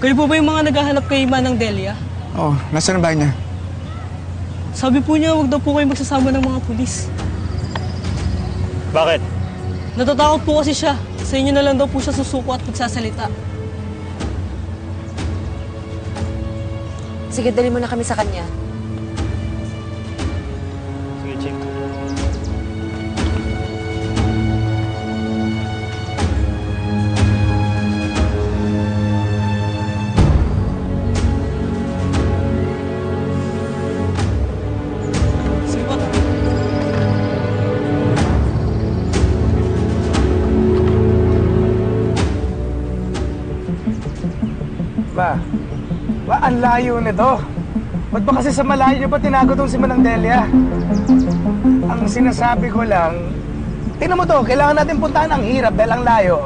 Kayo po ba yung mga naghahanap kay Manang Delia? Oo, nasaan ang bahay niya? Sabi po niya, huwag daw po kayo magsasama ng mga pulis. Bakit? Natatakot po kasi siya. Sa inyo na lang daw po siya susuko at magsasalita. Sige, dali mo na kami sa kanya. Sige, Chick. Sige po. Ang layo nito. Ba't ba kasi sa malayo niyo pa tinago tong si Manang Delia? Ang sinasabi ko lang, tingnan mo to, kailangan natin puntahan ang hirap dahil ang layo.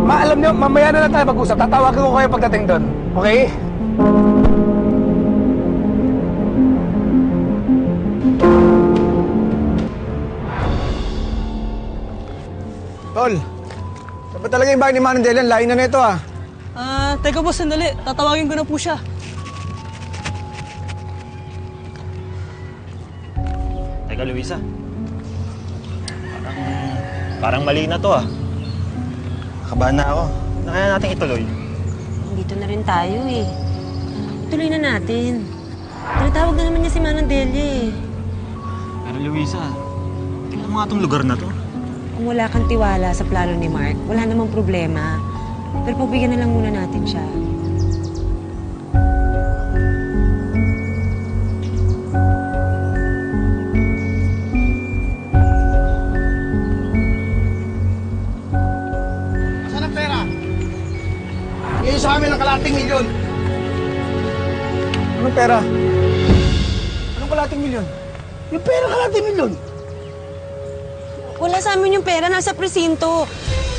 Alam niyo, mamaya na lang tayo mag-usap. Tatawagan ko kayo pagdating doon. Okay? Tol, dapat talaga yung bahay ni Manang Delia? Lain na nito ah. Teka boss, sandali. Tatawagin ko na po siya. Teka, Luisa. Parang mali na to ah. Nakabahan na ako. Na kaya natin ituloy? Dito na rin tayo eh. Tuloy na natin. Tinatawag na naman niya si Manang Delia eh. Pero Luisa, tingnan mo nga itong lugar na to. Kung wala kang tiwala sa plano ni Mark, wala namang problema. Pero pagbigyan na lang muna natin siya. Saan ang pera? Ngayon sa amin ang kalating milyon. Anong pera? Anong kalating milyon? Yung pera kalating milyon. Wala sa amin yung pera, nasa presinto.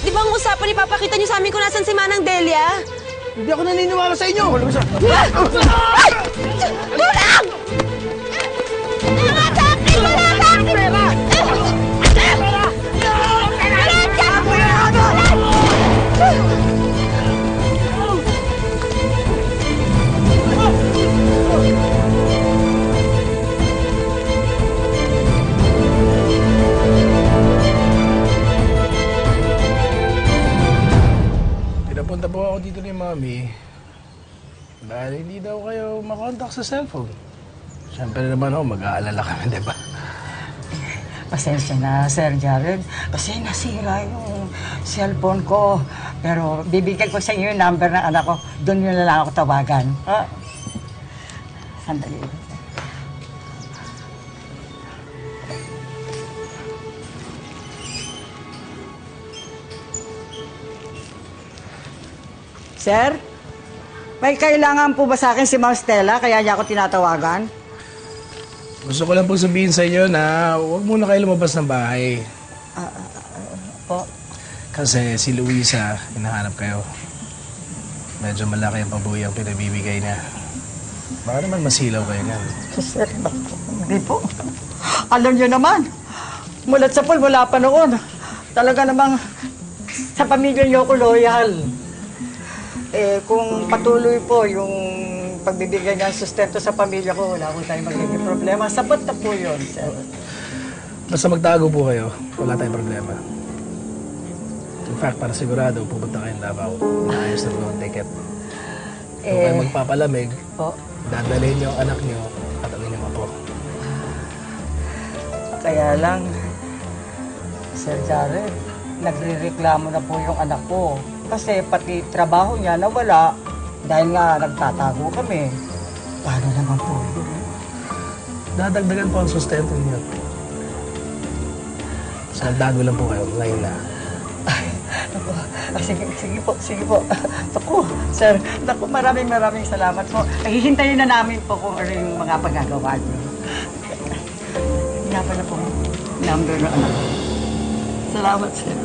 Di ba ang usapan, ipapakita niyo sa amin kung nasan si Manang Delia? Hindi ako naniniwala sa inyo. Wala sa... Tulong! Wala sa akin! Wala sa akin! Pera! Pera! Pinapunta po ako dito ni Mami dahil hindi daw kayo makontak sa cellphone. Siyempre naman ako, mag-aalala kami, di ba? Pasensya na, Sir Jared. Kasi nasira yung cellphone ko. Pero bibigyan ko sa inyo yung number ng anak ko. Doon nyo na lang ako tawagan. Ha? Sandali. Sir? May kailangan po ba sa akin si Ma'am Stella? Kaya niya ako tinatawagan? Gusto ko lang pong sabihin sa inyo na huwag muna kayo lumabas ng bahay. Po? Kasi si Luisa, hinahanap kayo. Medyo malaki ang pabuhay ang pinabibigay niya. Baka naman masilaw kayo niyan. Sir, hindi po. Alam niyo naman, mulat sa pool, mula pa noon. Talaga namang sa pamilya niyo ako loyal. Eh, kung patuloy po yung pagbibigay ng sustento sa pamilya ko, wala akong tayong magiging problema. Sapat na po yun, sir. Basta magtago po kayo, wala tayong problema. In fact, para sigurado, pupunta kayong Davao. Ayos na po ang ticket. Kung kayo magpapalamig, dadalhin niyo ang anak niyo at ang inyong apo. Kaya lang, Sir Jared, nagre-reklamo na po yung anak ko. Kasi pati trabaho niya nawala dahil nga nagtatago kami. Paano naman po yun? Dadagdagan po ang sustento niyo. So, magtago lang po kayo. Ngayon na. Sige po. Naku, sir, maraming salamat po. Hihintayin na namin po kung ano yung mga pagagawa niyo. Nga pala po, number ng anak ko. Salamat, sir.